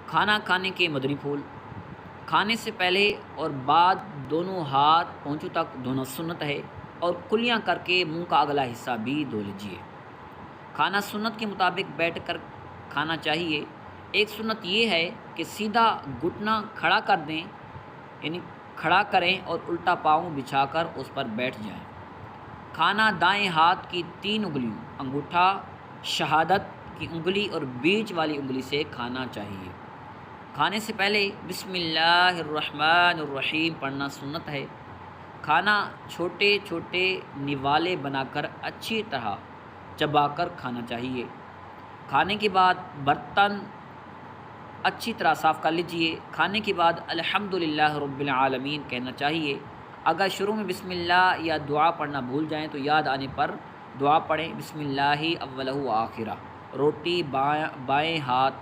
کھانا کھانے کے مدنی پھول۔ کھانے سے پہلے اور بعد دونوں ہاتھ پونچھوں تک دھونا سنت ہے، اور کلیاں کر کے منہ کا اگلا حصہ بھی دھو لیجیے۔ کھانا سنت کے مطابق بیٹھ کر کھانا چاہیے۔ ایک سنت یہ ہے کہ سیدھا گھٹنا کھڑا کر دیں، یعنی کھڑا کریں اور الٹا پاؤں بچھا کر اس پر بیٹھ جائیں۔ کھانا دائیں ہاتھ کی 3 انگلیوں، انگوٹھا، شہادت کی انگلی اور بیچ والی انگلی سے کھانا چاہیے۔ کھانے سے پہلے بسم اللہ الرحمن الرحیم پڑھنا سنت ہے۔ کھانا چھوٹے چھوٹے نوالے بنا کر اچھی طرح چبا کر کھانا چاہیے۔ کھانے کے بعد برتن اچھی طرح صاف کر لیجیے۔ کھانے کے بعد الحمدللہ رب العالمین کہنا چاہیے۔ اگر شروع میں بسم اللہ یا دعا پڑھنا بھول جائیں تو یاد آنے پر دعا پڑھیں، بسم اللہ اولہ و آخرہ۔ روٹی بائیں ہاتھ